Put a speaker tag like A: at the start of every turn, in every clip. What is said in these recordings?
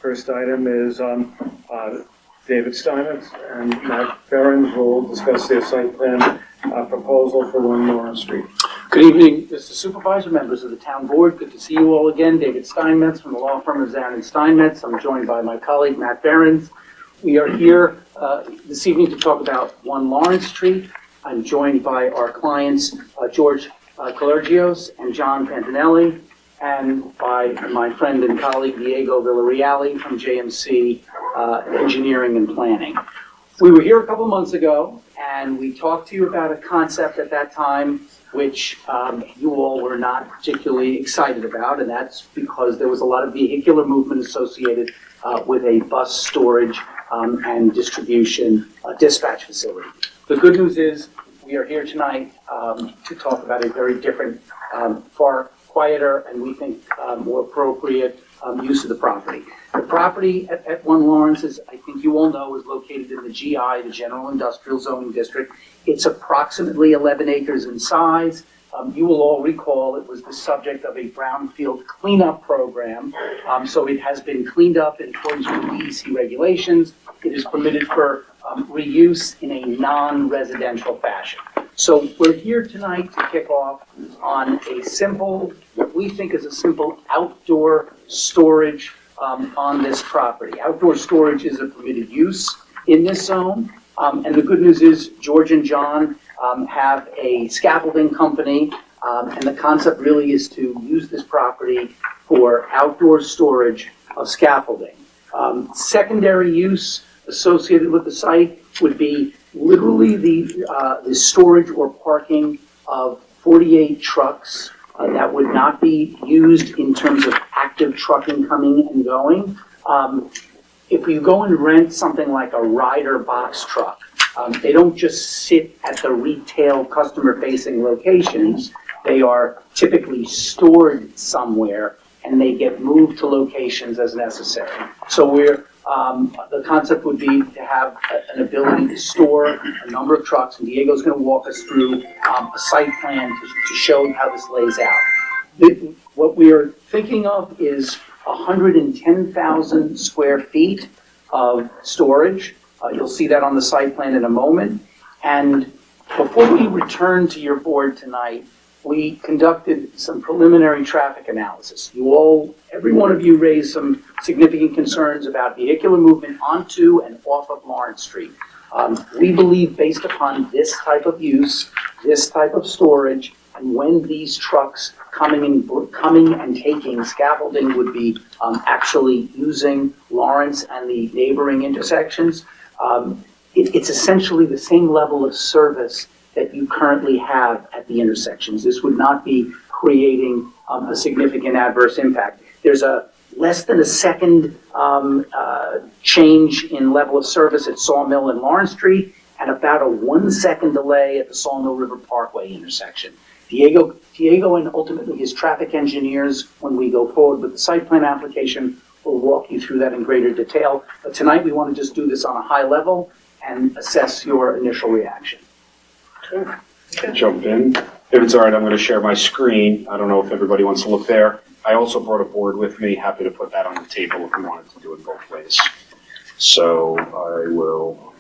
A: First item is David Steinmetz and Matt Behrens will discuss their site plan proposal for 1 Lawrence Street.
B: Good evening, Mr. Supervisor, members of the town board. Good to see you all again. David Steinmetz from the law firm of Zarin and Steinmetz. I'm joined by my colleague, Matt Behrens. We are here this evening to talk about 1 Lawrence Street. I'm joined by our clients, George Colergios and John Pantinelli, and by my friend and colleague, Diego Villarreal from JMC Engineering and Planning. We were here a couple months ago, and we talked to you about a concept at that time which you all were not particularly excited about, and that's because there was a lot of vehicular movement associated with a bus storage and distribution dispatch facility. The good news is we are here tonight to talk about a very different, far quieter, and we think more appropriate use of the property. The property at 1 Lawrence is, I think you all know, is located in the GI, the General Industrial Zoning District. It's approximately 11 acres in size. You will all recall it was the subject of a brownfield cleanup program. So it has been cleaned up in accordance with DEC regulations. It is permitted for reuse in a non-residential fashion. So we're here tonight to kick off on a simple, what we think is a simple outdoor storage on this property. Outdoor storage is a permitted use in this zone. And the good news is George and John have a scaffolding company, and the concept really is to use this property for outdoor storage of scaffolding. Secondary use associated with the site would be literally the storage or parking of 48 trucks that would not be used in terms of active trucking coming and going. If you go and rent something like a Ryder box truck, they don't just sit at the retail customer-facing locations. They are typically stored somewhere, and they get moved to locations as necessary. So the concept would be to have an ability to store a number of trucks, and Diego's going to walk us through a site plan to show how this lays out. What we are thinking of is 110,000 square feet of storage. You'll see that on the site plan in a moment. And before we return to your board tonight, we conducted some preliminary traffic analysis. Every one of you raised some significant concerns about vehicular movement onto and off of Lawrence Street. We believe, based upon this type of use, this type of storage, and when these trucks coming and taking scaffolding would be actually using Lawrence and the neighboring intersections, it's essentially the same level of service that you currently have at the intersections. This would not be creating a significant adverse impact. There's a less than a second change in level of service at Sawmill and Lawrence Street, and about a 1 second delay at the Sawmill River Parkway intersection. Diego and ultimately his traffic engineers, when we go forward with the site plan application, will walk you through that in greater detail. But tonight we want to just do this on a high level and assess your initial reaction.
C: Okay. Jump in. If it's all right, I'm going to share my screen. I don't know if everybody wants to look there. I also brought a board with me. Happy to put that on the table if we wanted to do it both ways. So I will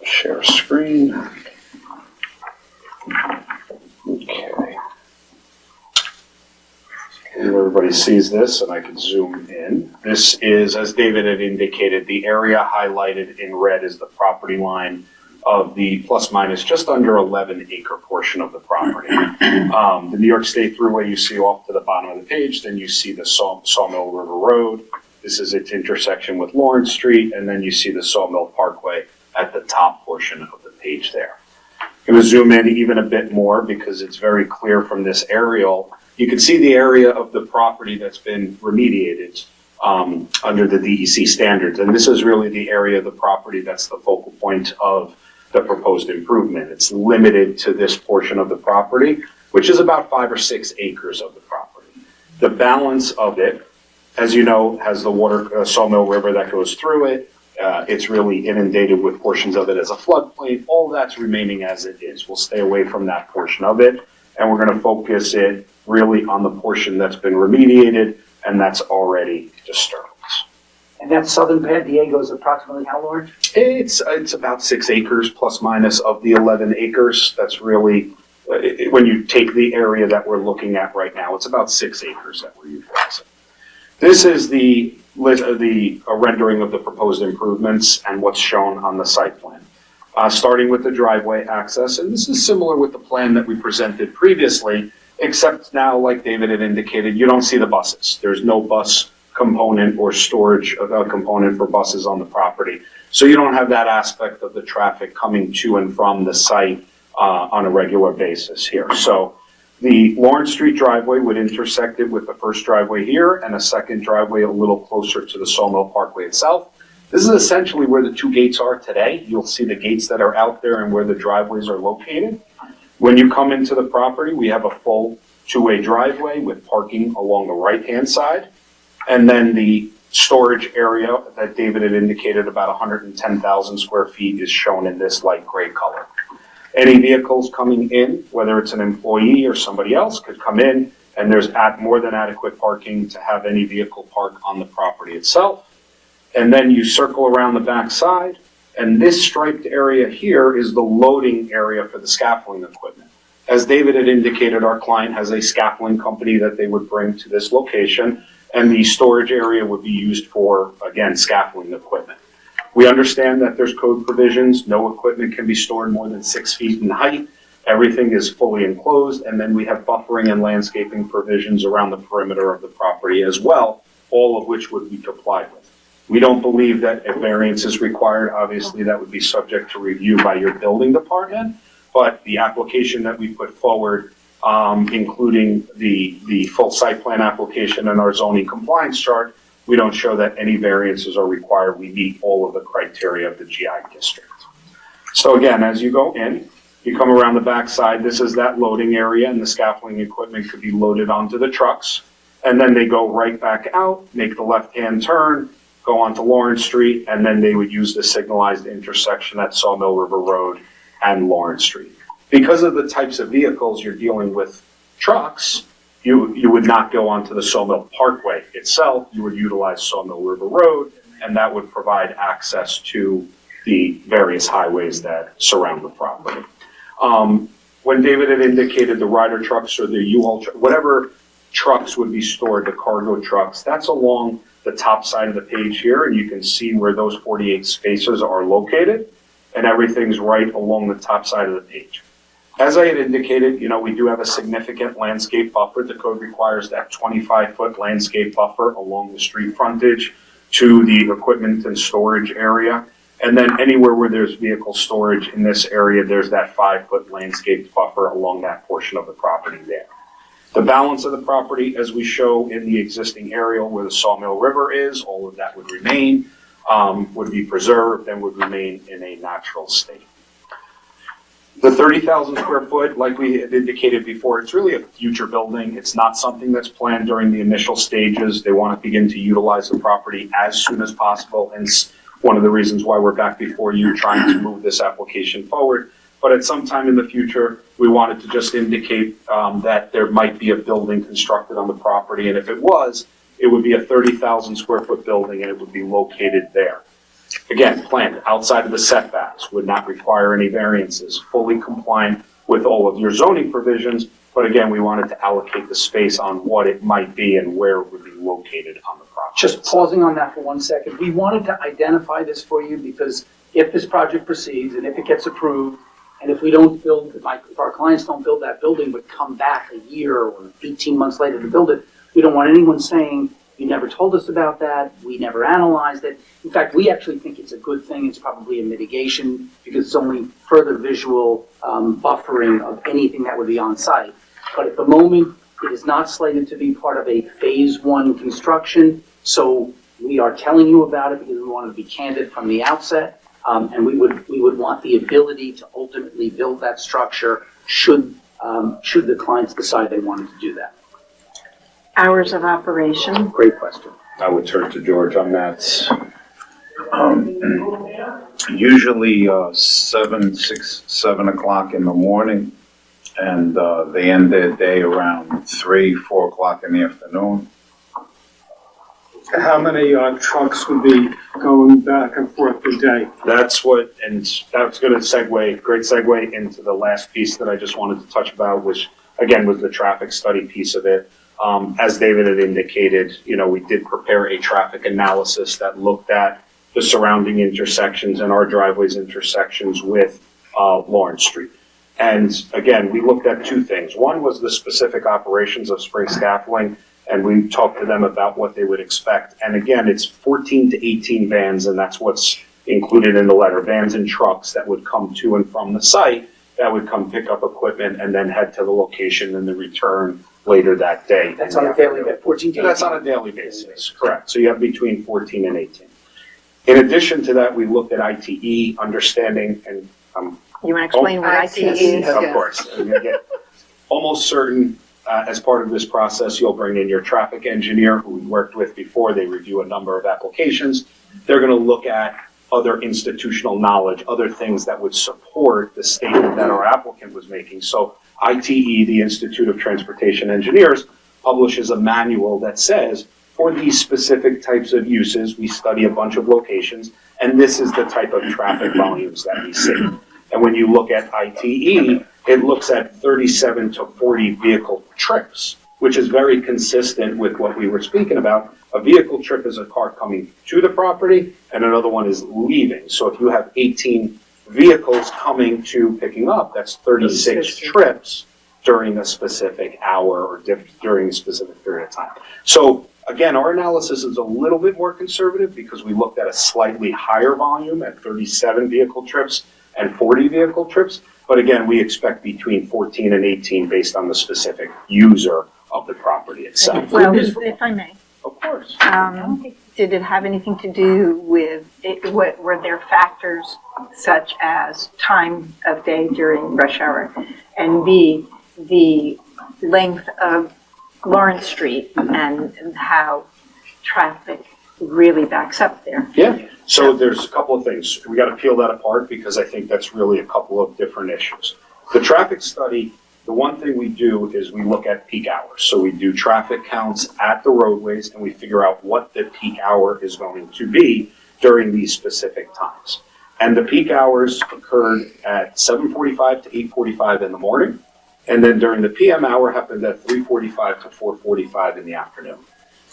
C: share screen. Okay. Everybody sees this, and I can zoom in. This is, as David had indicated, the area highlighted in red is the property line of the plus minus just under 11 acre portion of the property. The New York State Thruway you see off to the bottom of the page, then you see the Sawmill River Road. This is its intersection with Lawrence Street, and then you see the Sawmill Parkway at the top portion of the page there. I'm going to zoom in even a bit more because it's very clear from this aerial. You can see the area of the property that's been remediated under the DEC standards. And this is really the area of the property that's the focal point of the proposed improvement. It's limited to this portion of the property, which is about 5 or 6 acres of the property. The balance of it, as you know, has the Sawmill River that goes through it. It's really inundated with portions of it as a floodplain. All that's remaining as it is. We'll stay away from that portion of it. And we're going to focus it really on the portion that's been remediated and that's already disturbed.
B: And that southern pad, Diego, is approximately how large?
C: It's about 6 acres plus minus of the 11 acres. That's really, when you take the area that we're looking at right now, it's about 6 acres that we're utilizing. This is the rendering of the proposed improvements and what's shown on the site plan. Starting with the driveway access, and this is similar with the plan that we presented previously, except now, like David had indicated, you don't see the buses. There's no bus component or storage of a component for buses on the property. So you don't have that aspect of the traffic coming to and from the site on a regular basis here. So the Lawrence Street driveway would intersect it with the first driveway here and a second driveway a little closer to the Sawmill Parkway itself. This is essentially where the two gates are today. You'll see the gates that are out there and where the driveways are located. When you come into the property, we have a full two-way driveway with parking along the right-hand side. And then the storage area that David had indicated, about 110,000 square feet, is shown in this light gray color. Any vehicles coming in, whether it's an employee or somebody else, could come in, and there's more than adequate parking to have any vehicle park on the property itself. And then you circle around the back side, and this striped area here is the loading area for the scaffolding equipment. As David had indicated, our client has a scaffolding company that they would bring to this location, and the storage area would be used for, again, scaffolding equipment. We understand that there's code provisions. No equipment can be stored more than 6 feet in height. Everything is fully enclosed, and then we have buffering and landscaping provisions around the perimeter of the property as well, all of which would be complied with. We don't believe that a variance is required. Obviously, that would be subject to review by your building department, but the application that we put forward, including the full site plan application and our zoning compliance chart, we don't show that any variances are required. We meet all of the criteria of the GI district. So again, as you go in, you come around the back side, this is that loading area, and the scaffolding equipment could be loaded onto the trucks. And then they go right back out, make the left-hand turn, go onto Lawrence Street, and then they would use the signalized intersection at Sawmill River Road and Lawrence Street. Because of the types of vehicles you're dealing with, trucks, you would not go onto the Sawmill Parkway itself. You would utilize Sawmill River Road, and that would provide access to the various highways that surround the property. When David had indicated the rider trucks or the U-Haul, whatever trucks would be stored, the cargo trucks, that's along the top side of the page here, and you can see where those 48 spaces are located, and everything's right along the top side of the page. As I had indicated, we do have a significant landscape buffer. The code requires that 25-foot landscape buffer along the street frontage to the equipment and storage area. And then anywhere where there's vehicle storage in this area, there's that 5-foot landscape buffer along that portion of the property there. The balance of the property, as we show in the existing aerial where the Sawmill River is, all of that would remain, would be preserved and would remain in a natural state. The 30,000 square foot, like we had indicated before, it's really a future building. It's not something that's planned during the initial stages. They want to begin to utilize the property as soon as possible, and one of the reasons why we're back before you trying to move this application forward. But at some time in the future, we wanted to just indicate that there might be a building constructed on the property, and if it was, it would be a 30,000 square foot building and it would be located there. Again, planned outside of the setbacks, would not require any variances, fully compliant with all of your zoning provisions, but again, we wanted to allocate the space on what it might be and where it would be located on the property.
B: Just pausing on that for 1 second. We wanted to identify this for you because if this project proceeds and if it gets approved, and if we don't build, if our clients don't build that building but come back a year or 18 months later to build it, we don't want anyone saying, you never told us about that, we never analyzed it. In fact, we actually think it's a good thing. It's probably a mitigation because it's only further visual buffering of anything that would be on site. But at the moment, it is not slated to be part of a phase 1 construction. So we are telling you about it because we want to be candid from the outset. And we would want the ability to ultimately build that structure should the clients decide they wanted to do that.
D: Hours of operation?
B: Great question.
C: I would turn to George on that.
E: Usually 7 o'clock in the morning and they end their day around 3, 4 o'clock in the afternoon.
A: How many trucks would be going back and forth a day?
C: That's what, and that's going to great segue into the last piece that I just wanted to touch about, which again was the traffic study piece of it. As David had indicated, we did prepare a traffic analysis that looked at the surrounding intersections and our driveway's intersections with Lawrence Street. And again, we looked at two things. One was the specific operations of spring scaffolding, and we talked to them about what they would expect. And again, it's 14 to 18 vans, and that's what's included in the letter, vans and trucks that would come to and from the site, that would come pick up equipment and then head to the location and then return later that day.
B: That's on a daily basis, 14 to 18.
C: That's on a daily basis, correct. So you have between 14 and 18. In addition to that, we looked at ITE, understanding, and
D: You want to explain what ITE is?
C: of course, I'm gonna get almost certain, as part of this process, you'll bring in your traffic engineer who we worked with before. They review a number of applications. They're going to look at other institutional knowledge, other things that would support the statement that our applicant was making. So ITE, the Institute of Transportation Engineers, publishes a manual that says, for these specific types of uses, we study a bunch of locations, and this is the type of traffic volumes that we see. And when you look at ITE, it looks at 37 to 40 vehicle trips, which is very consistent with what we were speaking about. A vehicle trip is a car coming to the property, and another one is leaving. So if you have 18 vehicles coming to picking up, that's 36 trips during a specific hour or during a specific period of time. So again, our analysis is a little bit more conservative because we looked at a slightly higher volume at 37 vehicle trips and 40 vehicle trips. But again, we expect between 14 and 18 based on the specific user of the property itself.
D: Well, if I may,
C: Of course.
D: did it have anything to do with, were there factors such as time of day during rush hour? And B, the length of Lawrence Street and how traffic really backs up there?
C: Yeah, so there's a couple of things. We got to peel that apart because I think that's really a couple of different issues. The traffic study, the one thing we do is we look at peak hours. So we do traffic counts at the roadways and we figure out what the peak hour is going to be during these specific times. And the peak hours occurred at 7:45 to 8:45 in the morning. And then during the PM hour happened at 3:45 to 4:45 in the afternoon.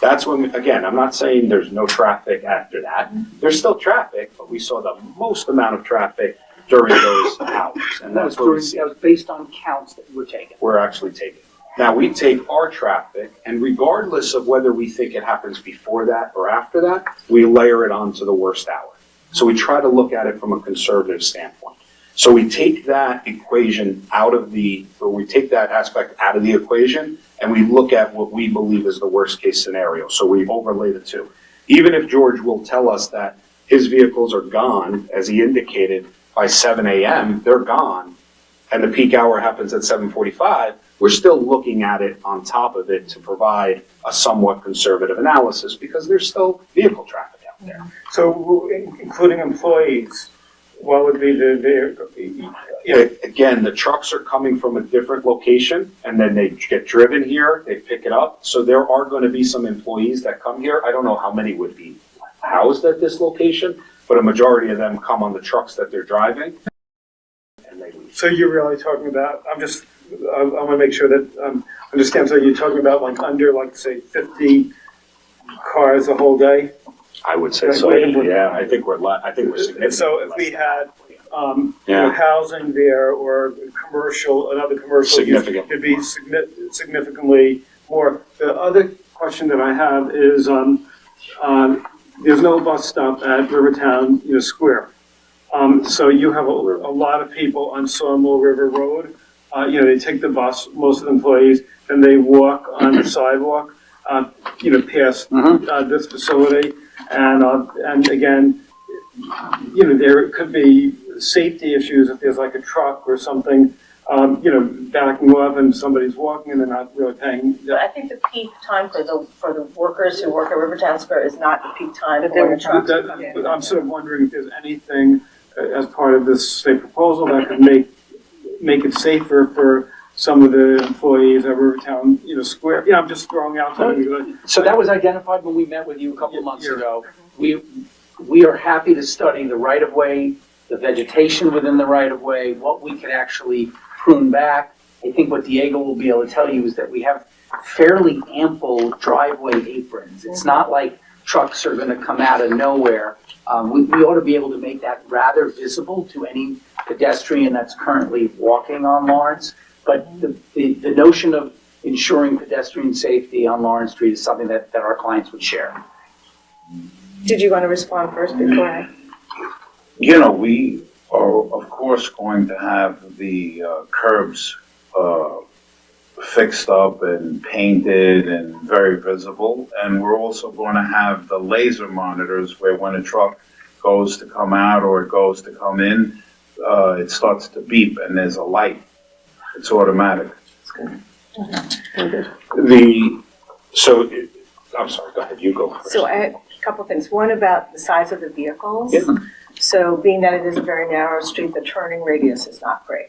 C: That's when, again, I'm not saying there's no traffic after that. There's still traffic, but we saw the most amount of traffic during those hours. And that's what we see.
B: That was based on counts that were taken.
C: We're actually taking. Now, we take our traffic, and regardless of whether we think it happens before that or after that, we layer it onto the worst hour. So we try to look at it from a conservative standpoint. So we take that equation we take that aspect out of the equation, and we look at what we believe is the worst case scenario. So we overlay the two. Even if George will tell us that his vehicles are gone, as he indicated, by 7 a.m., they're gone, and the peak hour happens at 7:45, we're still looking at it on top of it to provide a somewhat conservative analysis because there's still vehicle traffic out there.
A: So including employees, what would be
C: Again, the trucks are coming from a different location and then they get driven here, they pick it up. So there are going to be some employees that come here. I don't know how many would be housed at this location, but a majority of them come on the trucks that they're driving and they leave.
A: So you're really talking about, I want to make sure that I understand. So you're talking about under say 50 cars a whole day?
C: I would say so. Yeah, I think we're significant.
A: So if we had housing there or another commercial use, it'd be significantly more. The other question that I have is there's no bus stop at Rivertown Square. So you have a lot of people on Sawmill River Road. They take the bus, most of the employees, and they walk on the sidewalk, past this facility. And again, there could be safety issues if there's like a truck or something, backing up and somebody's walking and they're not really paying.
F: But I think the peak time for the workers who work at Rivertown Square is not the peak time for the trucks.
A: But I'm sort of wondering if there's anything as part of this state proposal that could make it safer for some of the employees at Rivertown, Square. Yeah, I'm just throwing out something.
B: So that was identified when we met with you a couple of months ago. We are happy to study the right-of-way, the vegetation within the right-of-way, what we could actually prune back. I think what Diego will be able to tell you is that we have fairly ample driveway aprons. It's not like trucks are gonna come out of nowhere. We ought to be able to make that rather visible to any pedestrian that's currently walking on Lawrence. But the notion of ensuring pedestrian safety on Lawrence Street is something that our clients would share.
F: Did you want to respond first before I?
E: We are, of course, going to have the curbs fixed up and painted and very visible. And we're also going to have the laser monitors where when a truck goes to come out or it goes to come in, it starts to beep and there's a light. It's automatic.
C: I'm sorry, go ahead, you go first.
F: So I had a couple things. One about the size of the vehicles.
C: Yeah.
F: So being that it is a very narrow street, the turning radius is not great.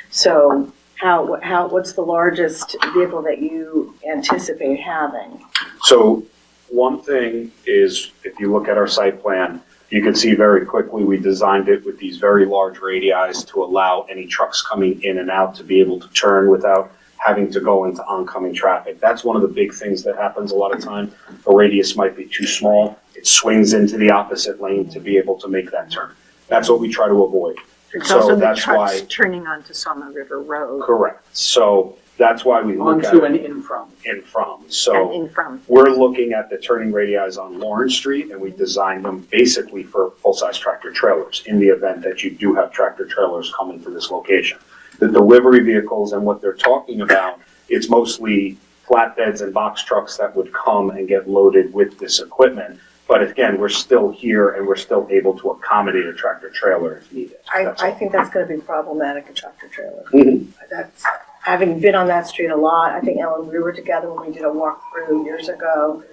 F: So what's the largest vehicle that you anticipate having?
C: So one thing is, if you look at our site plan, you can see very quickly we designed it with these very large radii to allow any trucks coming in and out to be able to turn without having to go into oncoming traffic. That's one of the big things that happens a lot of time. The radius might be too small. It swings into the opposite lane to be able to make that turn. That's what we try to avoid.
D: It's
C: So
D: also the
C: that's
D: trucks
C: why-
D: turning onto Sawmill River Road
C: Correct. So that's why we look at
B: Onto and
C: it
B: in from.
C: in from.
D: and
C: So
D: in from.
C: we're looking at the turning radii on Lawrence Street, and we designed them basically for full-size tractor trailers in the event that you do have tractor trailers come into this location. The delivery vehicles and what they're talking about, it's mostly flatbeds and box trucks that would come and get loaded with this equipment. But again, we're still here and we're still able to accommodate a tractor trailer if needed. That's
F: I
C: all.
F: think that's going to be problematic, a tractor trailer.
C: Mhm.
F: That's, having been on that street a lot, I think Ellen, we were together when we did a walkthrough years ago,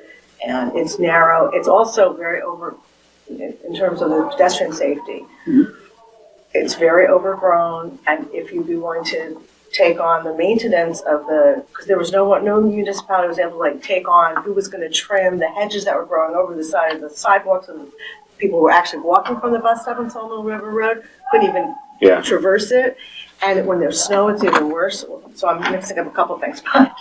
F: and it's narrow. It's also very in terms of the pedestrian safety. It's very overgrown, and if you'd be willing to take on the maintenance of because there was no municipality was able to take on who was going to trim the hedges that were growing over the side of the sidewalks, and people were actually walking from the bus stop on Sawmill River Road, couldn't even traverse it. And when there's snow, it's even worse. So I'm mixing up a couple things, but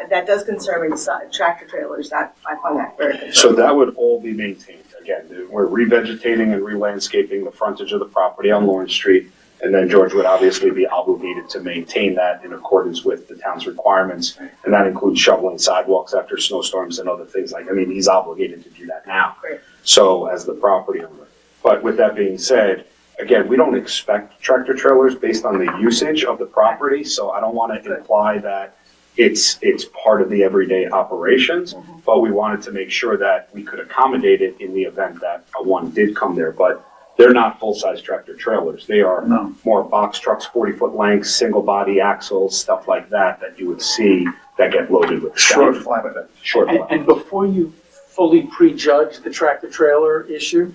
F: that does concern me. The tractor trailers, I find that very concerning.
C: So that would all be maintained. Again, we're revegetating and re-landscaping the frontage of the property on Lawrence Street. And then George would obviously be obligated to maintain that in accordance with the town's requirements. And that includes shoveling sidewalks after snowstorms and other things he's obligated to do that now.
F: Great.
C: So as the property owner. But with that being said, again, we don't expect tractor trailers based on the usage of the property. So I don't want to imply that it's part of the everyday operations, but we wanted to make sure that we could accommodate it in the event that one did come there. But they're not full-size tractor trailers. They are more box trucks, 40-foot lengths, single body axles, stuff like that you would see that get loaded with
E: Short
C: stuff.
E: flatbed.
C: Short flatbed.
B: And before you fully prejudge the tractor trailer issue,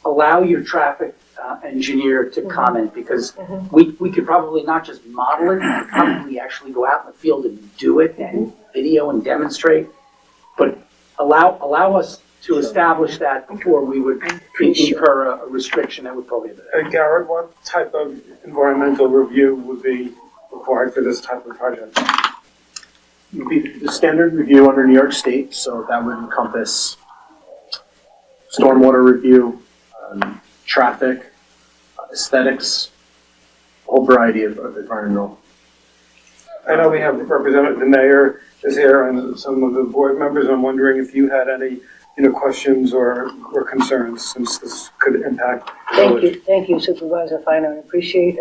B: allow your traffic engineer to comment, because we could probably not just model it, we could probably actually go out in the field and do it and video and demonstrate, but allow us to establish that before we would incur a restriction that would prohibit it.
A: Garrett, what type of environmental review would be required for this type of project?
G: It would be the standard review under New York State, so that would encompass stormwater review, traffic, aesthetics, a whole variety of environmental.
A: I know we have the mayor is here and some of the board members. I'm wondering if you had any questions or concerns, since this could impact the village.
H: Thank you Supervisor Finer. I appreciate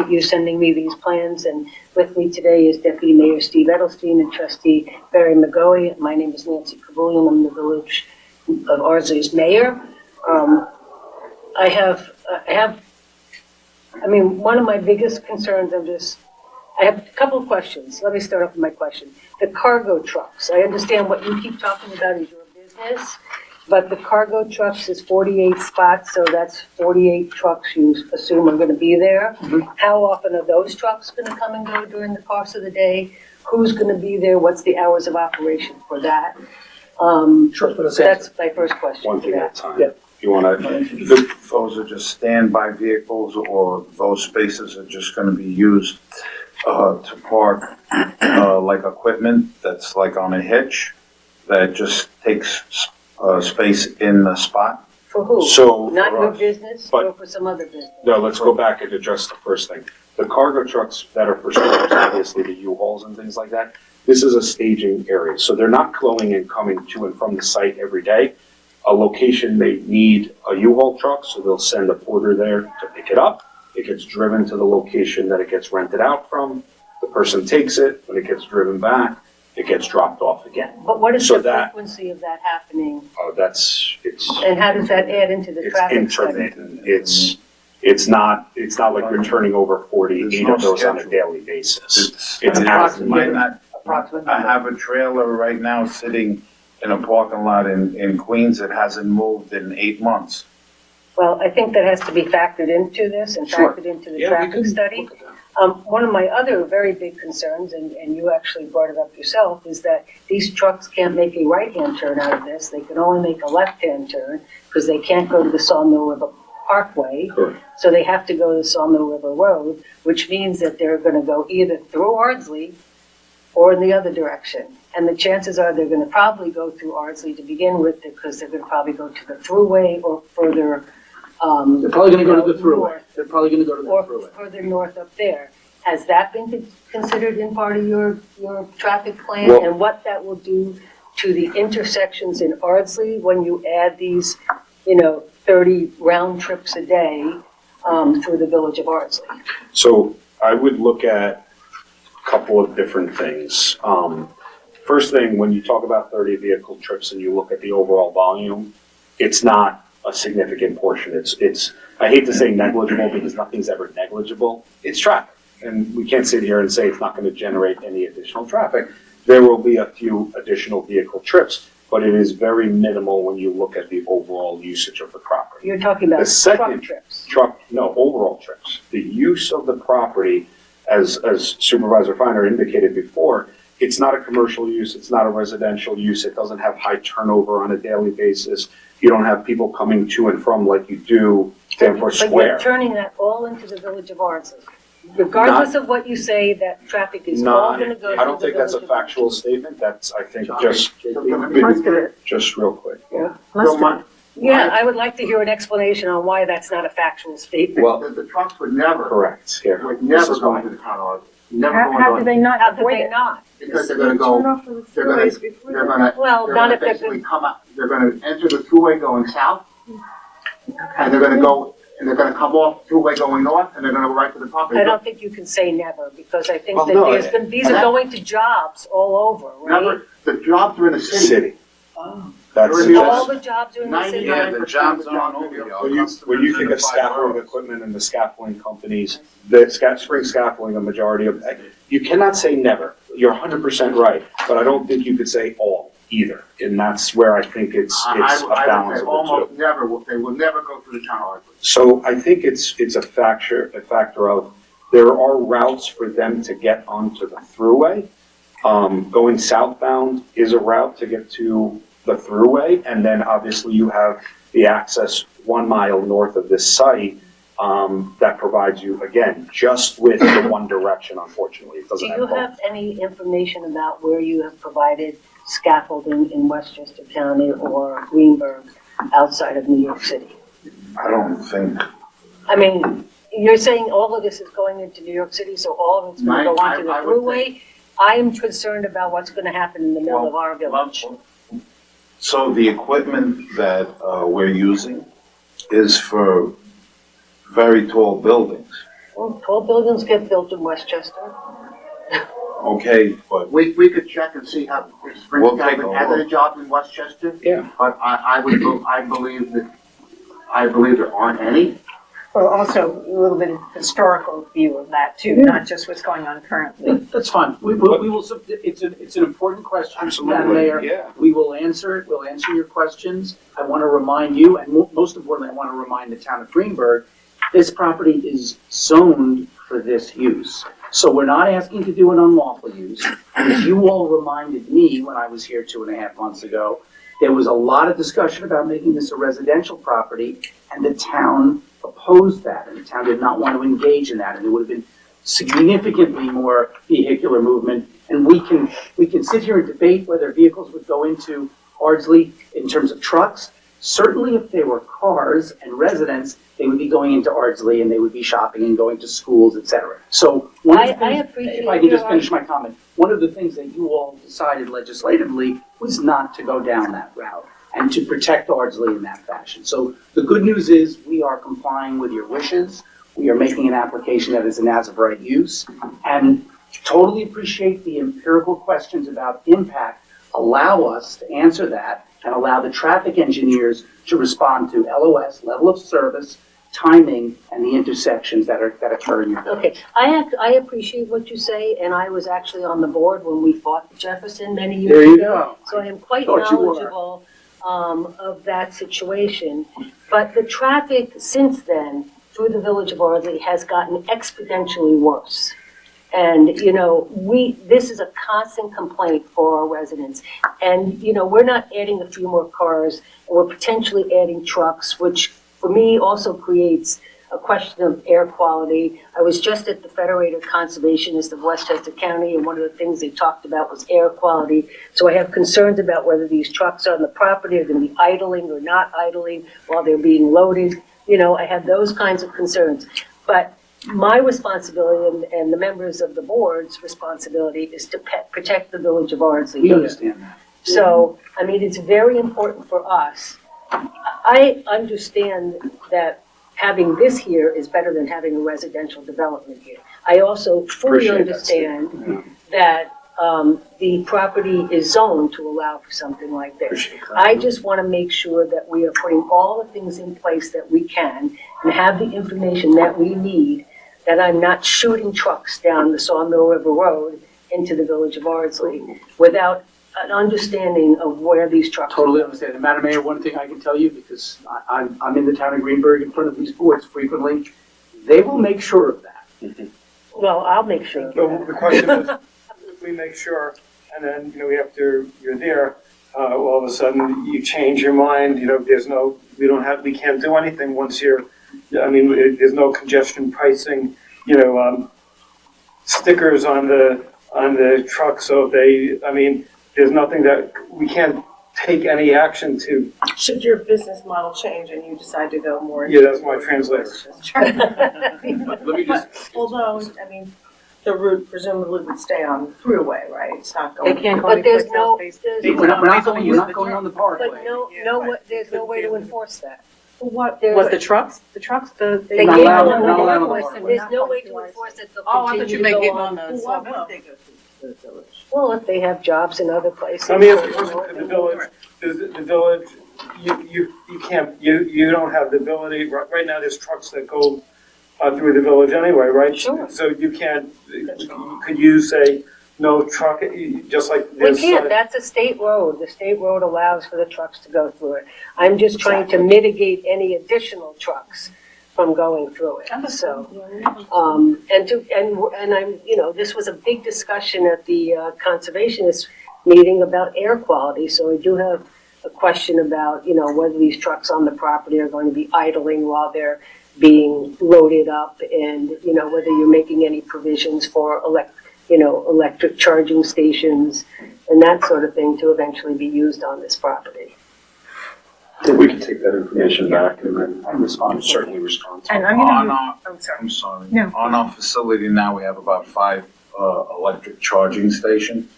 H: you sending me these plans, and with me today is Deputy Mayor Steve Edelstein and Trustee Barry McGoey. My name is Nancy Kabulian. I'm the Village of Ardsley's mayor. One of my biggest concerns, I have a couple of questions. Let me start off with my question. The cargo trucks, I understand what you keep talking about is your business, But the cargo trucks is 48 spots, so that's 48 trucks you assume are gonna be there. How often are those trucks gonna come and go during the course of the day? Who's gonna be there? What's the hours of operation for that?
G: Sure, let's
H: That's my first question.
C: One
H: for
C: thing
H: that.
C: at a time.
G: Yeah.
C: You wanna,
E: Those are just standby vehicles, or those spaces are just gonna be used to park like equipment that's like on a hitch that just takes space in the spot?
H: For who?
C: so.
H: Not
C: for
H: your
C: us-
H: business
C: but-
H: or for some other business?
C: No, let's go back and address the first thing. The cargo trucks that are for storage, obviously the U-Hauls and things like that, this is a staging area. So they're not going and coming to and from the site every day. A location may need a U-Haul truck, so they'll send a porter there to pick it up. It gets driven to the location that it gets rented out from. The person takes it. When it gets driven back, it gets dropped off again.
H: But what is
C: So
H: the
C: that-
H: frequency of that happening?
C: Oh, it's
H: And how does that add into the
C: it's
H: traffic study?
C: intermittent. It's not like you're turning over 48
E: There's no
C: of those on a
E: schedule.
C: daily basis.
E: It's
C: It's as
E: might not,
H: Approximate
E: I
H: number?
E: have a trailer right now sitting in a parking lot in Queens that hasn't moved in 8 months.
H: Well, I think that has to be factored into this and
C: Sure.
H: factored into the
C: Yeah, we
H: traffic
C: can
H: study.
C: look at that.
H: One of my other very big concerns, and you actually brought it up yourself, is that these trucks can't make a right-hand turn out of this. They can only make a left-hand turn because they can't go to the Sawmill River Parkway.
C: Correct.
H: So they have to go to the Sawmill River Road, which means that they're gonna go either through Ardsley or in the other direction. And the chances are they're gonna probably go through Ardsley to begin with because they're gonna probably go to the thruway or further,
B: They're probably gonna go to the
H: north.
B: thruway. They're probably gonna go to the
H: Or
B: thruway.
H: further north up there. Has that been considered in part of your traffic plan?
C: Well-
H: And what that will do to the intersections in Ardsley when you add these, 30 round trips a day through the village of Ardsley?
C: So I would look at a couple of different things. First thing, when you talk about 30 vehicle trips and you look at the overall volume, it's not a significant portion. It's I hate to say negligible because nothing's ever negligible. It's traffic. And we can't sit here and say it's not going to generate any additional traffic. There will be a few additional vehicle trips, but it is very minimal when you look at the overall usage of the property.
H: You're talking about
C: The second-
H: truck trips.
C: Overall trips. The use of the property, as Supervisor Feiner indicated before, it's not a commercial use, it's not a residential use, it doesn't have high turnover on a daily basis. You don't have people coming to and from like you do Danforth
H: But you're
C: Square.
H: turning that all into the village of Ardsley. Regardless of what you say, that traffic is all gonna go to the village of Ardsley.
C: I don't think that's a factual statement, that's, I think, just
D: Most of it,
C: real quick.
D: most of it.
H: Yeah, I would like to hear an explanation on why that's not a factual statement.
C: Well,
I: The trucks would never,
C: correct, here.
I: would
C: This
I: never
C: is
I: go
C: why.
I: into the town hall. Never
D: How
I: go
D: how do
I: into
D: they
I: it,
D: not
H: How could
D: avoid
H: they
D: it?
H: not?
I: because they're gonna go, they're gonna, they're gonna,
H: Well,
I: they're
H: not
I: gonna
H: if they're
I: basically come out, they're gonna enter the thruway going south, and they're gonna go, and they're gonna come off thruway going north, and they're gonna go right to the property.
H: I don't think you can say never, because I think
C: Well,
H: that
C: no,
H: these are going to jobs all over, right?
I: Never, the jobs are in the city.
C: City.
H: Oh.
C: That's,
I: They're in the
H: All
C: that's,
H: the jobs are in the city?
I: 99%
E: the jobs
I: of the
E: aren't
I: jobs
E: over
I: are in
E: yet.
C: when you think of scaffolding equipment and the scaffolding companies, the spring scaffolding, a majority of, you cannot say never. You're 100% right, but I don't think you could say all either. And that's where I think it's
I: I
C: a
I: would
C: balance
I: say
C: of the two.
I: almost never, they will never go through the town hall.
C: So I think it's a factor of, there are routes for them to get onto the thruway. Going southbound is a route to get to the thruway, and then obviously you have the access 1 mile north of this site, that provides you, again, just with the one direction, unfortunately. It
H: Do
C: doesn't
H: you
C: have both.
H: have any information about where you have provided scaffolding in Westchester County or Greenberg outside of New York City?
E: I don't think,
H: I mean, you're saying all of this is going into New York City, so all of it's gonna go onto the
I: I would
H: thruway? I am concerned about what's gonna happen in the middle of our village.
E: so the equipment that we're using is for very tall buildings,
H: Well, tall buildings get built in Westchester.
E: okay, but
I: We could check and see how, if Spring
E: We'll take
I: Scaffolding
E: a
I: has
E: look.
I: any jobs in Westchester,
C: Yeah.
I: but I believe there aren't any.
D: Well, also a little bit of historical view of that too, not just what's going on currently.
B: That's fine. We will, it's an important question, Madam Mayor.
C: Yeah.
B: We will answer it. We'll answer your questions. I want to remind you, and most importantly, I want to remind the town of Greenberg, this property is zoned for this use. So we're not asking to do an unlawful use. As you all reminded me when I was here 2.5 months ago, there was a lot of discussion about making this a residential property, and the town opposed that, and the town did not want to engage in that, and there would have been significantly more vehicular movement. And we can sit here and debate whether vehicles would go into Ardsley in terms of trucks. Certainly if they were cars and residents, they would be going into Ardsley and they would be shopping and going to schools, etc. So
H: I appreciate
B: if I can just
H: your
B: finish my comment, one of the things that you all decided legislatively was not to go down that route and to protect Ardsley in that fashion. So the good news is we are complying with your wishes. We are making an application that is an as-of-right use, and totally appreciate the empirical questions about impact. Allow us to answer that and allow the traffic engineers to respond to LOS, level of service, timing, and the intersections that occur in your building.
H: Okay, I appreciate what you say, and I was actually on the board when we fought Jefferson many years ago.
B: There you go.
H: So I am quite
B: Thought you were.
H: knowledgeable of that situation. But the traffic since then through the village of Ardsley has gotten exponentially worse. And, this is a constant complaint for our residents. And, we're not adding a few more cars, and we're potentially adding trucks, which for me also creates a question of air quality. I was just at the Federated Conservationists of Westchester County, and one of the things they talked about was air quality. So I have concerns about whether these trucks on the property are going to be idling or not idling while they're being loaded. I have those kinds of concerns. But my responsibility and the members of the board's responsibility is to protect the village of Ardsley.
B: We understand that.
H: So, it's very important for us. I understand that having this here is better than having a residential development here. I also fully
B: Appreciate that,
H: understand that the property is zoned to allow for something like this.
B: Appreciate that.
H: I just want to make sure that we are putting all the things in place that we can and have the information that we need, that I'm not shooting trucks down the Sawmill River Road into the village of Ardsley without an understanding of where these trucks are
B: Totally
H: going.
B: understand. And Madam Mayor, one thing I can tell you, because I'm in the town of Greenberg in front of these boards frequently, they will make sure of that.
H: Well, I'll make sure.
A: So the question is, we make sure, and then, after you're there, all of a sudden you change your mind, we can't do anything once there's no congestion pricing, stickers on the truck, so there's nothing that, we can't take any action to.
F: Should your business model change and you decide to go more?
A: Yeah, that's my translator.
C: Let me just,
F: Although, the route presumably would stay on the thruway, right? It's not going.
D: They can't go
H: But
D: any
H: there's
D: quicker.
H: no,
B: We're not going on the parkway.
H: there's no way to enforce that.
F: What?
D: What, the trucks? The trucks,
H: They
B: Not
H: can't
B: allowed-
H: go on the
B: not allowed on the
H: parkway.
B: parkway.
H: There's no way to enforce it. They'll
F: Oh, I thought
H: continue
F: you
H: to
F: meant
H: go
F: getting
H: on.
F: on the Sawmill. They go to the village.
H: Well, if they have jobs in other places.
A: The village, you can't, you don't have the ability, right now there's trucks that go through the village anyway, right?
H: Sure.
A: So you can't, could you say no truck, just like
H: We
A: this?
H: can't, that's a state road. The state road allows for the trucks to go through it. I'm just trying to mitigate any additional trucks from going through it. So, and I'm, this was a big discussion at the conservationist meeting about air quality. So I do have a question about, whether these trucks on the property are going to be idling while they're being loaded up, and, whether you're making any provisions for electric charging stations and that sort of thing to eventually be used on this property.
C: I think we can take that information back and then
B: respond.
C: certainly respond to it.
D: And I'm
F: I'm
D: sorry.
E: I'm sorry.
D: No.
E: On our facility now, we have about 5 electric charging stations.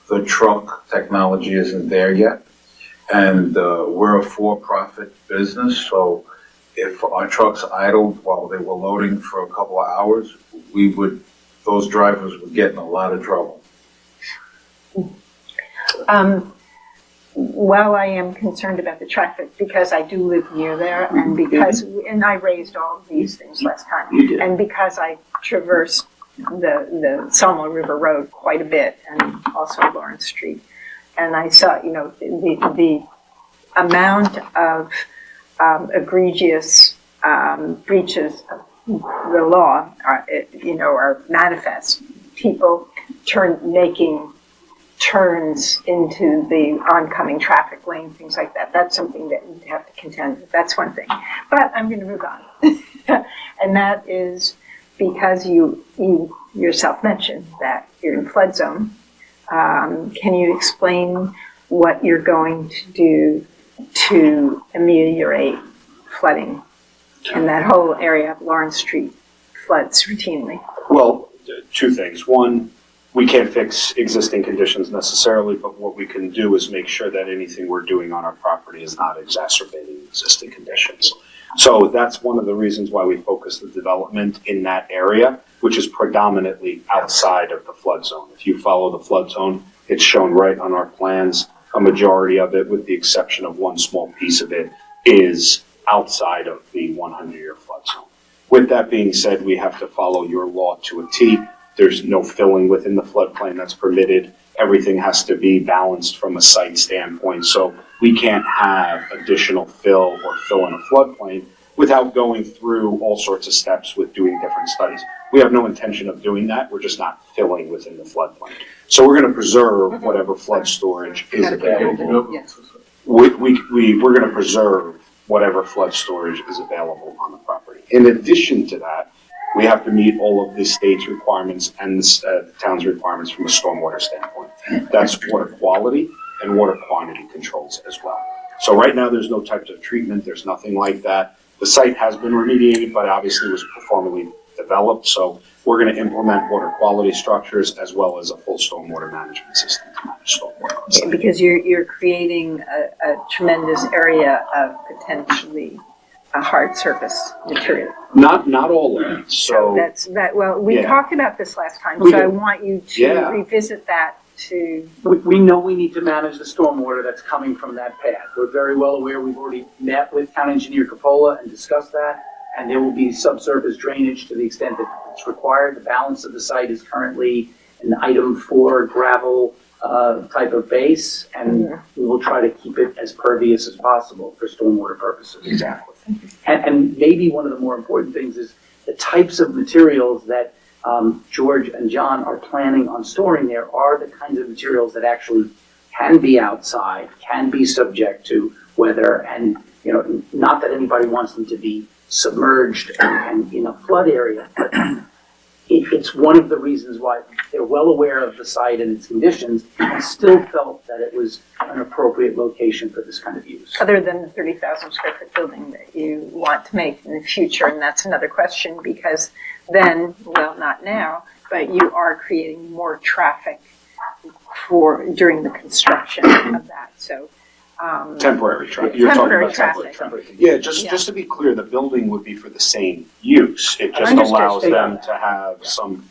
E: The truck technology isn't there yet. And we're a for-profit business, so if our trucks idled while they were loading for a couple of hours, those drivers would get in a lot of trouble.
D: while I am concerned about the traffic, because I do live near there, and because, and I raised all of these things last time, and because I traverse the Salmo River Road quite a bit, and also Lawrence Street, and I saw, the amount of egregious breaches of the law are manifest. People making turns into the oncoming traffic lane, things like that. That's something that we have to contend with. That's one thing. But I'm going to move on. And that is because you yourself mentioned that you're in flood zone. Can you explain what you're going to do to ameliorate flooding in that whole area of Lawrence Street floods routinely?
C: Well, two things. One, we can't fix existing conditions necessarily, but what we can do is make sure that anything we're doing on our property is not exacerbating existing conditions. So that's one of the reasons why we focus the development in that area, which is predominantly outside of the flood zone. If you follow the flood zone, it's shown right on our plans. A majority of it, with the exception of one small piece of it, is outside of the 100-year flood zone. With that being said, we have to follow your law to a T. There's no filling within the floodplain that's permitted. Everything has to be balanced from a site standpoint. So we can't have additional fill or fill in a floodplain without going through all sorts of steps with doing different studies. We have no intention of doing that. We're just not filling within the floodplain. So we're going to preserve whatever flood storage is available. We're going to preserve whatever flood storage is available on the property. In addition to that, we have to meet all of the state's requirements and the town's requirements from a stormwater standpoint. That's water quality and water quantity controls as well. So right now, there's no types of treatment. There's nothing like that. The site has been remediated, but obviously was formally developed. So we're going to implement water quality structures as well as a full stormwater management system to manage stormwater.
D: Because you're creating a tremendous area of potentially a hard surface material.
C: Not all of it. So
D: we talked about this last time, I want you to revisit that to.
B: We know we need to manage the stormwater that's coming from that path. We're very well aware. We've already met with Town Engineer Capola and discussed that, and there will be subsurface drainage to the extent that it's required. The balance of the site is currently an item 4 gravel type of base, and we will try to keep it as pervious as possible for stormwater purposes.
C: Exactly.
B: And maybe one of the more important things is the types of materials that George and John are planning on storing there are the kinds of materials that actually can be outside, can be subject to weather, and not that anybody wants them to be submerged and in a flood area, but it's one of the reasons why they're well aware of the site and its conditions and still felt that it was an appropriate location for this kind of use.
D: Other than the 30,000 square foot building that you want to make in the future, and that's another question because then, well, not now, but you are creating more traffic during the construction of that. So
C: temporary traffic.
D: You're talking about temporary
C: traffic. Yeah, just to be clear, the building would be for the same use. It just allows them to have some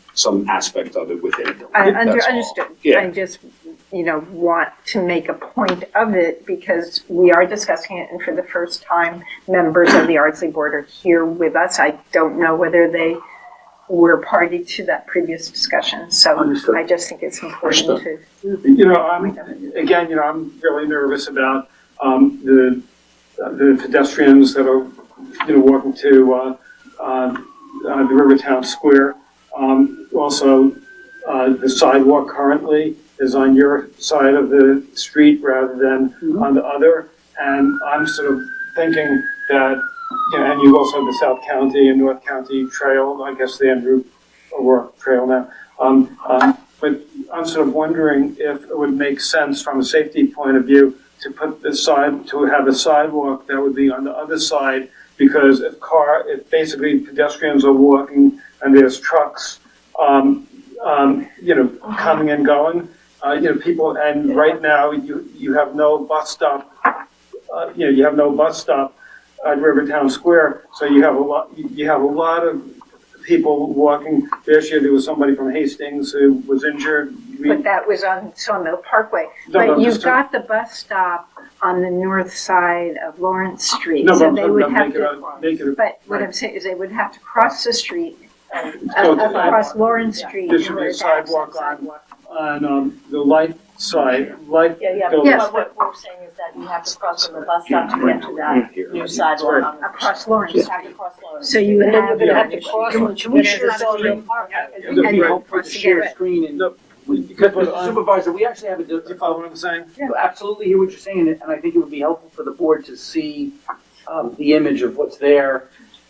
C: aspect of it within the building.
D: Understood.
C: Yeah.
D: I just, want to make a point of it because we are discussing it, and for the first time, members of the Ardsley Board are here with us. I don't know whether they were party to that previous discussion, so
B: Understood.
D: I just think it's important to.
A: I'm really nervous about the pedestrians that are walking to the Rivertown Square. Also, the sidewalk currently is on your side of the street rather than on the other, and I'm sort of thinking that. Yeah, and you also have the South County and North County Trail, I guess the Andrew O'Rourke Trail now. But I'm sort of wondering if it would make sense from a safety point of view to have a sidewalk that would be on the other side, because if basically pedestrians are walking and there's trucks, coming and going, people, and right now you have no bus stop, at Rivertown Square, so you have a lot of people walking. This year, there was somebody from Hastings who was injured.
D: But that was on Sawmill Parkway.
A: No,
D: But
A: no,
D: you've
A: just
D: got the bus stop on the north side of Lawrence Street,
A: No,
D: so
A: but
D: they would have
A: make it a,
D: But what I'm saying is they would have to cross the street,
A: So
D: across Lawrence Street.
A: there
D: in
A: should be
D: order
A: a
D: to access
A: sidewalk
D: sidewalk.
A: on the light side,
F: Yeah,
A: goes-
D: Yes.
F: but what we're saying is that you have to cross from the bus stop to get to that new sidewalk on the.
D: Across Lawrence
F: You
D: Street.
F: have to cross Lawrence.
D: So you
H: And then
D: have.
H: you're gonna have to cross from Commissioner Sawmill Park.
B: It would be
A: Right.
B: helpful to share screen and,
A: No,
B: because Mr. Supervisor, we actually have a,
A: Do you follow what I'm saying?
B: absolutely hear what you're saying, and I think it would be helpful for the board to see the image of what's there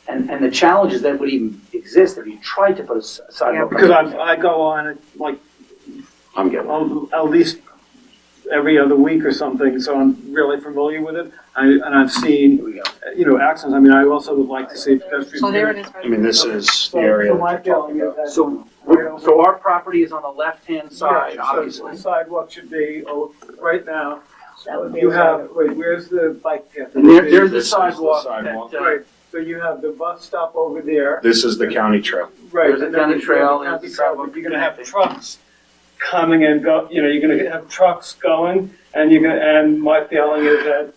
B: and the challenges that would even exist if you tried to put a sidewalk.
A: Because I go on it like
C: I'm getting.
A: at least every other week or something, so I'm really familiar with it. And I've seen,
B: Here we go.
A: accidents. I mean, I also would like to see pedestrian.
D: So there it is.
C: I mean, this is the
A: So
C: area.
A: my feeling is that.
B: So our property is on the left-hand side,
A: Yeah, so
B: obviously.
A: the sidewalk should be, right now,
F: That would be.
A: you have, wait, where's the bike path?
B: And there's the
C: This is the
B: sidewalk.
C: sidewalk.
B: that,
A: Right, so you have the bus stop over there.
C: This is the county trail.
A: Right.
B: There's a
A: and then
B: county trail,
A: the county
B: there's the
A: trail,
B: sidewalk
A: but you're gonna have
B: connecting.
A: trucks coming and go, you're gonna have trucks going, and and my feeling is that,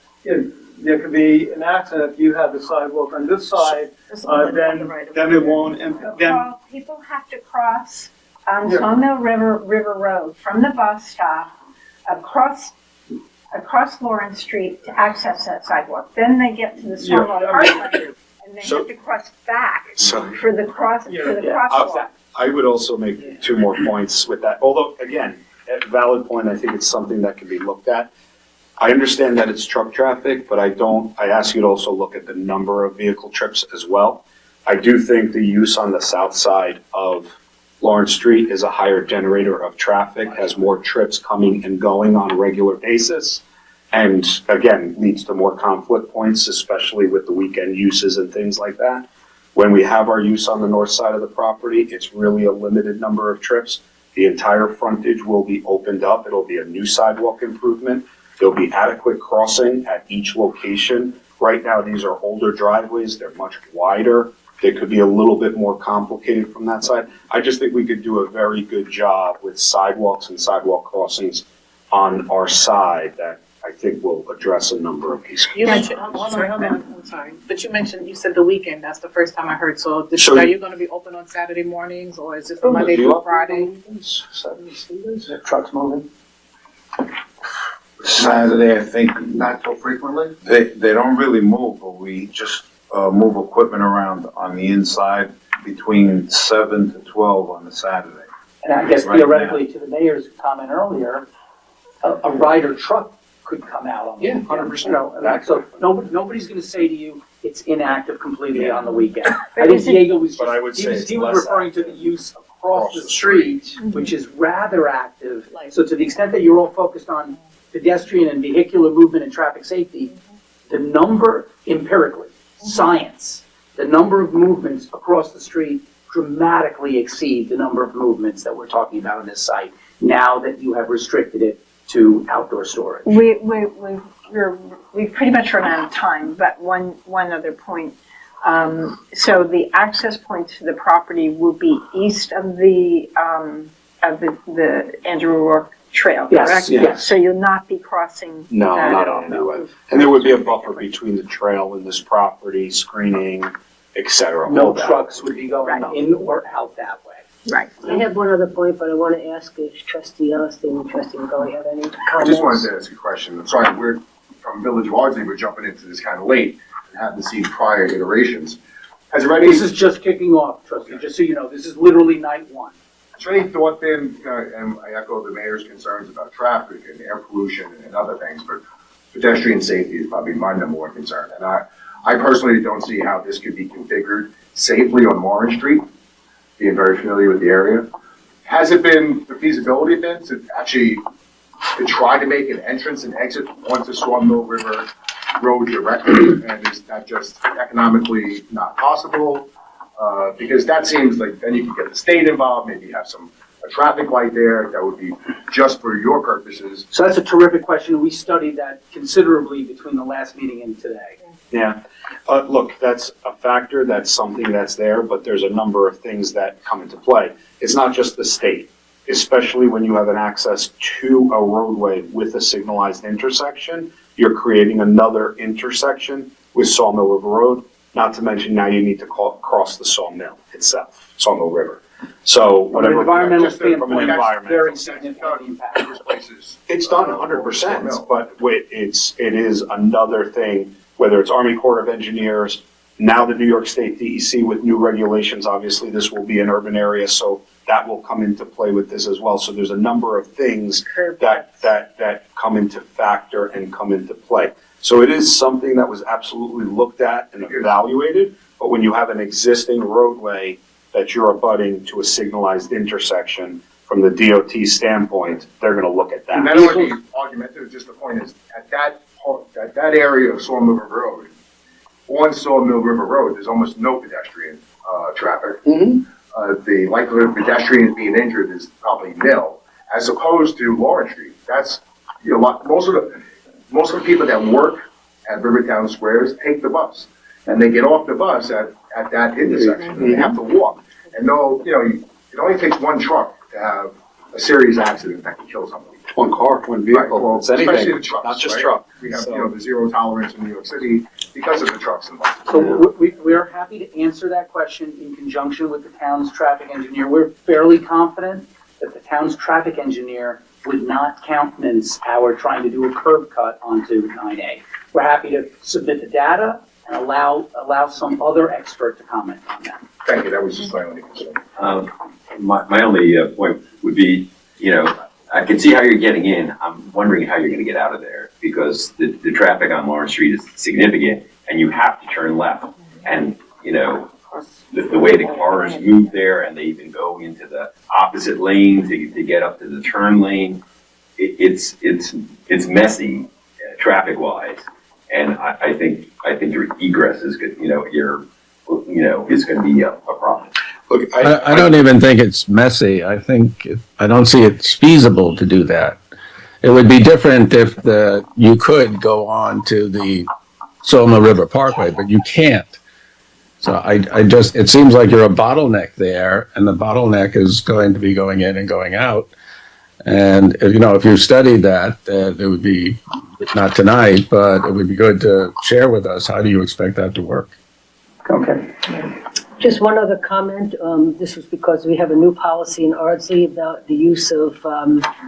A: there could be an accident if you have the sidewalk on this side, then it won't, and then,
D: Well, people have to cross on
A: Yeah.
D: Sawmill River Road from the bus stop across Lawrence Street to access that sidewalk. Then they get to the Sawmill
A: Yeah.
D: Parkway, and they
C: So-
D: have to cross back
C: So
D: for the crosswalk.
C: I would also make two more points with that, although, again, a valid point, I think it's something that can be looked at. I understand that it's truck traffic, but I ask you to also look at the number of vehicle trips as well. I do think the use on the south side of Lawrence Street is a higher generator of traffic, has more trips coming and going on a regular basis. And again, leads to more conflict points, especially with the weekend uses and things like that. When we have our use on the north side of the property, it's really a limited number of trips. The entire frontage will be opened up. It'll be a new sidewalk improvement. There'll be adequate crossing at each location. Right now, these are older driveways. They're much wider. They could be a little bit more complicated from that side. I just think we could do a very good job with sidewalks and sidewalk crossings on our side that I think will address a number of these.
J: You mentioned, hold on, I'm sorry, but you said the weekend, that's the first time I heard, so
C: So-
J: are you gonna be open on Saturday mornings, or is it Monday through Friday?
B: Trucks moving.
E: Saturday, I think,
I: Not so frequently?
E: they don't really move, but we just, move equipment around on the inside between 7 to 12 on the Saturday.
B: And I guess
E: Right
B: theoretically, to the mayor's comment earlier, a rider truck could come out on the.
C: Yeah, 100%.
B: So nobody's gonna say to you, it's inactive completely
C: Yeah.
B: on the weekend. I
D: But
B: think
D: is it-
B: Diego was
C: But I would say it's
B: he was
C: less
B: referring to the
C: active.
B: use across the street, which is rather active. So to the extent that you're all focused on pedestrian and vehicular movement and traffic safety, the number empirically, science, the number of movements across the street dramatically exceed the number of movements that we're talking about on this site, now that you have restricted it to outdoor storage.
D: We've pretty much run out of time, but one other point. So the access points to the property will be east of the Andrew O'Rourke Trail,
B: Yes,
D: correct?
B: yes.
D: So you'll not be crossing
C: No,
D: that
C: not
D: at all?
C: on the way. And there would be a buffer between the trail and this property, screening, et cetera.
B: No
C: all that.
B: trucks would be going
D: Right.
B: in or out that way.
D: Right.
H: I have one other point, but I want to ask if trustee Elliston and trustee McGoey have any
K: I
H: comments.
K: just wanted to ask a question. I'm sorry, we're from Village of Ardsley, we're jumping into this kind of late and haven't seen prior iterations. Has there any,
B: This is just kicking off, trustee, just so you know, this is literally night one.
K: has there any thought been, and I echo the mayor's concerns about traffic and air pollution and other things, but pedestrian safety is probably my number one concern. And I personally don't see how this could be configured safely on Warren Street, being very familiar with the area. Has it been, the feasibility been to actually, to try to make an entrance and exit onto Sawmill River Road directly? And is that just economically not possible? Because that seems like, then you could get the state involved, maybe have a traffic light there that would be just for your purposes.
B: So that's a terrific question. We studied that considerably between the last meeting and today.
C: Yeah. Look, that's a factor, that's something that's there, but there's a number of things that come into play. It's not just the state, especially when you have an access to a roadway with a signalized intersection. You're creating another intersection with Sawmill River Road, not to mention now you need to cross the Sawmill itself, Sawmill River. So
B: From an
C: whatever.
B: environmental
C: Just from an
B: standpoint,
C: environmental
B: very
C: standpoint.
B: significant impact.
K: There's places.
C: It's done 100%, but it is another thing, whether it's Army Corps of Engineers, now the New York State DEC with new regulations, obviously this will be an urban area, so that will come into play with this as well. So there's a number of things that come into factor and come into play. So it is something that was absolutely looked at and evaluated, but when you have an existing roadway that you're abutting to a signalized intersection, from the DOT standpoint, they're gonna look at
K: And
C: that.
K: I don't want to be argumentative, just the point is, at that area of Sawmill River Road, on Sawmill River Road, there's almost no pedestrian, traffic.
C: Mhm.
K: The likelihood of pedestrians being injured is probably nil, as opposed to Lawrence Street. That's, you know, most of the people that work at Rivertown Squares take the bus, and they get off the bus at that intersection, and they have to walk. And no, you know, it only takes one truck to have a serious accident that can kill somebody.
C: One car, one
K: Right,
C: vehicle,
K: well,
C: it's anything,
K: especially the trucks,
C: not just
K: right?
C: truck.
K: We have,
C: So-
K: you know, the zero tolerance in New York City because of the trucks involved.
B: So we are happy to answer that question in conjunction with the town's traffic engineer. We're fairly confident that the town's traffic engineer would not countenance our trying to do a curb cut onto 9A. We're happy to submit the data and allow some other expert to comment on that.
K: Thank you, that was just my only concern.
L: My only point would be, you know, I can see how you're getting in. I'm wondering how you're going to get out of there because the traffic on Lawrence Street is significant and you have to turn left. And, you know, the way the cars move there and they even go into the opposite lane to get up to the turn lane, it's messy traffic wise. And I think your egress is good, is going to be a problem.
C: Look,
M: I don't even think it's messy. I don't see it's feasible to do that. It would be different if you could go on to the Sawmill River Parkway, but you can't. So it seems like you're a bottleneck there, and the bottleneck is going to be going in and going out. And, if you studied that, it would be, not tonight, but it would be good to share with us, how do you expect that to work?
B: Okay.
H: Just one other comment. This was because we have a new policy in Ardsley about the use of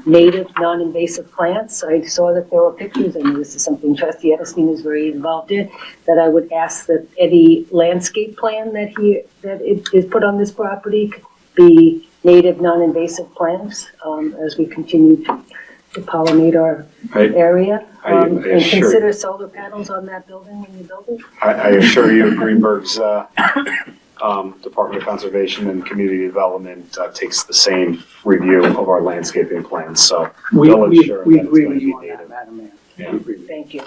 H: native, non-invasive plants. I saw that there were pictures, and this is something Trustee Edelstein is very involved in, that I would ask that any landscape plan that is put on this property be native, non-invasive plants as we continue to pollinate our area. And consider solar panels on that building when you build it.
C: I assure you, Greenberg's Department of Conservation and Community Development takes the same review of our landscaping plans, so
B: We
C: they'll ensure
B: agree
C: that it's
B: with
C: going to
B: you
C: be
B: on that,
C: native.
B: Madam Mayor.
C: Yeah.
B: We agree with you.
H: Thank you.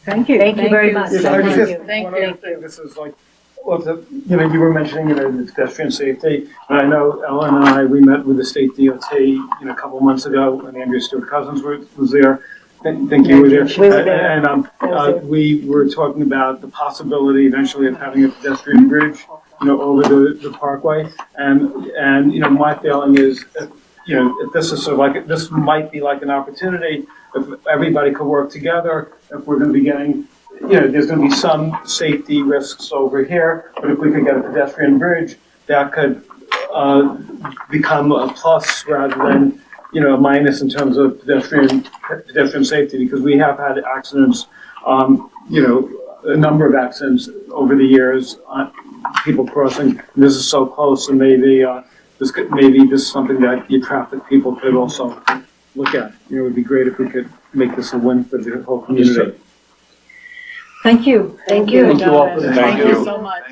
D: Thank you.
H: Thank you very much.
A: Yes, I
H: Thank
A: just-
H: you.
A: One other thing, this is like, you were mentioning, the pedestrian safety, and I know Ellen and I, we met with the state DOT, a couple of months ago, and Andrea Stewart Cousins was there. Think you were there.
H: We were there.
A: And we were talking about the possibility eventually of having a pedestrian bridge, over the parkway. And my feeling is, if this is this might be like an opportunity, if everybody could work together, if we're gonna be getting, there's gonna be some safety risks over here, but if we could get a pedestrian bridge, that could, become a plus rather than, a minus in terms of pedestrian safety, because we have had accidents, a number of accidents over the years, people crossing. This is so close, and maybe this is something that your traffic people could also look at. It would be great if we could make this a win for the whole community.
D: Thank you.
H: Thank you.
B: Thank you all for the
C: Thank
J: Thank you
C: you.
J: so much.